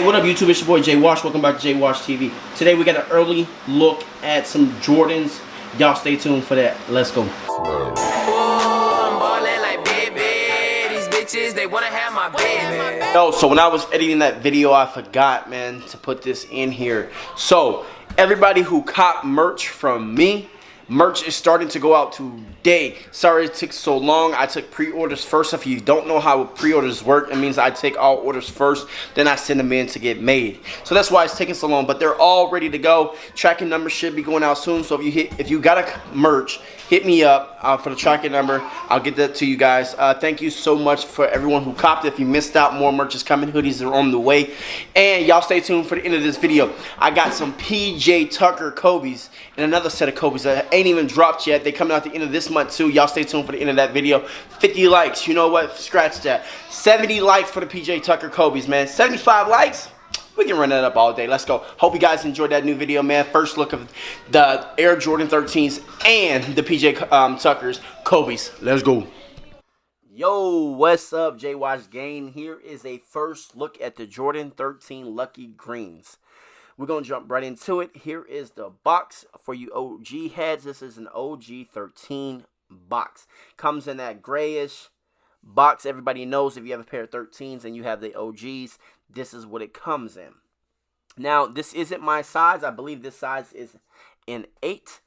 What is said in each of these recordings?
What up YouTube, it's your boy Jwash. Welcome back to Jwash TV. Today we got an early look at some Jordans. Y'all stay tuned for that. Let's go. Yo, so when I was editing that video, I forgot, man, to put this in here. So everybody who cop merch from me, merch is starting to go out today. Sorry it took so long. I took pre-orders first. If you don't know how pre-orders work, it means I take all orders first, then I send them in to get made. So that's why it's taking so long, but they're all ready to go. Tracking number should be going out soon. So if you got a merch, hit me up for the tracking number. I'll get that to you guys. Thank you so much for everyone who copped. If you missed out, more merch is coming. Hoodies are on the way. And y'all stay tuned for the end of this video. I got some PJ Tucker Kobe's and another set of Kobe's that ain't even dropped yet. They coming out the end of this month too. Y'all stay tuned for the end of that video. 50 likes. You know what? Scratch that. 70 likes for the PJ Tucker Kobe's, man. 75 likes? We can run that up all day. Let's go. Hope you guys enjoyed that new video, man. First look of the Air Jordan 13s and the PJ Tuckers Kobe's. Let's go. Yo, what's up, jwashgang? Here is a first look at the Jordan 13 Lucky Greens. We're going to jump right into it. Here is the box for you OG heads. This is an OG 13 box. Comes in that grayish box. Everybody knows if you have a pair of 13s and you have the OGs, this is what it comes in. Now, this isn't my size. I believe this size is an 8.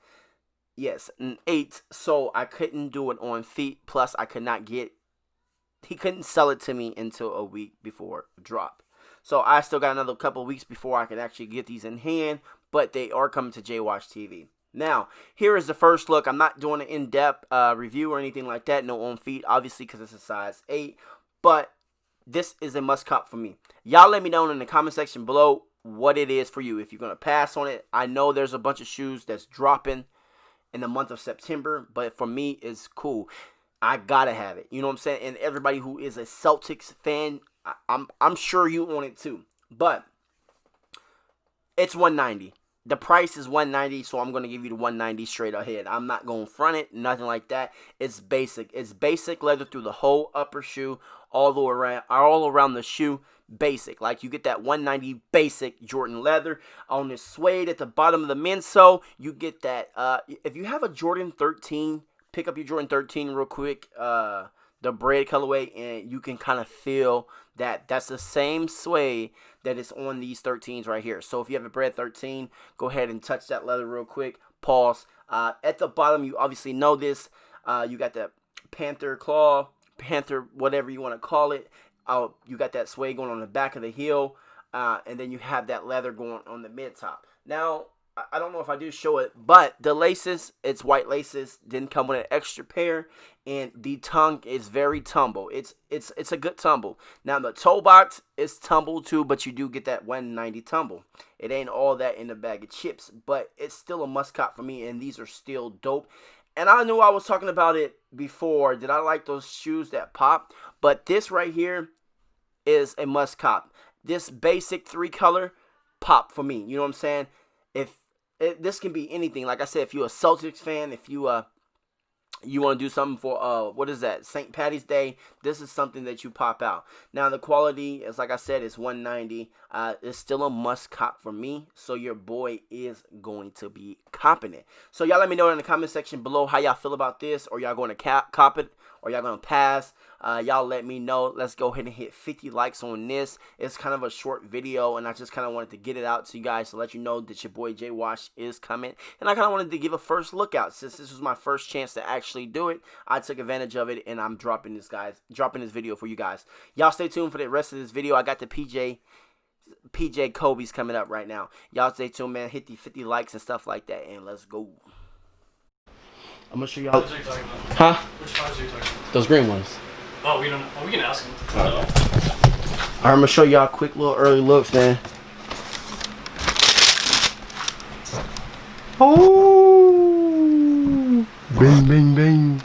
Yes, an 8. So I couldn't do it on feet. Plus, I could not get, he couldn't sell it to me until a week before drop. So I still got another couple weeks before I can actually get these in hand. But they are coming to Jwash TV. Now, here is the first look. I'm not doing an in-depth review or anything like that. No on feet, obviously, because it's a size 8. But this is a must cop for me. Y'all let me know in the comment section below what it is for you. If you're going to pass on it. I know there's a bunch of shoes that's dropping in the month of September. But for me, it's cool. I got to have it. You know what I'm saying? And everybody who is a Celtics fan, I'm sure you want it too. But it's $190. The price is $190, so I'm going to give you the $190 straight ahead. I'm not going to front it, nothing like that. It's basic. It's basic leather through the whole upper shoe, all around the shoe, basic. Like you get that $190 basic Jordan leather. On this suede at the bottom of the midsole, you get that. If you have a Jordan 13, pick up your Jordan 13 real quick, the bread colorway, and you can kind of feel that that's the same suede that is on these 13s right here. So if you have a bread 13, go ahead and touch that leather real quick. Pause. At the bottom, you obviously know this. You got that panther claw, panther, whatever you want to call it. You got that suede going on the back of the heel, and then you have that leather going on the mid top. Now, I don't know if I do show it, but the laces, it's white laces, didn't come with an extra pair, and the tongue is very tumble. It's a good tumble. Now the toe box is tumble too, but you do get that $190 tumble. It ain't all that in the bag of chips, but it's still a must cop for me, and these are still dope. And I knew I was talking about it before. Did I like those shoes that pop? But this right here is a must cop. This basic 3-color pop for me. You know what I'm saying? This can be anything. Like I said, if you're a Celtics fan, if you want to do something for what is that, St. Patty's Day, this is something that you pop out. Now the quality is, like I said, it's $190. It's still a must cop for me, so your boy is going to be copping it. So y'all let me know in the comment section below how y'all feel about this, or y'all going to cop it, or y'all going to pass. Y'all let me know. Let's go ahead and hit 50 likes on this. It's kind of a short video, and I just kind of wanted to get it out to you guys to let you know that your boy Jwash is coming. And I kind of wanted to give a first look out. Since this was my first chance to actually do it, I took advantage of it, and I'm dropping this video for you guys. Y'all stay tuned for the rest of this video. I got the PJ Kobe's coming up right now. Y'all stay tuned, man. Hit the 50 likes and stuff like that, and let's go. I'm gonna show y'all. Huh? Which size are you talking about? Those green ones. Oh, we don't. Oh, we can ask him. Alright, I'm gonna show y'all quick little early looks, man. Oh! Bing, bing, bing.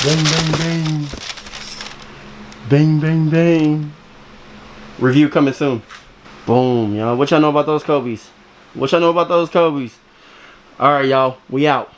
Bing, bing, bing. Bing, bing, bing. Review coming soon. Boom, y'all. What y'all know about those Kobe's? What y'all know about those Kobe's? Alright, y'all. We out.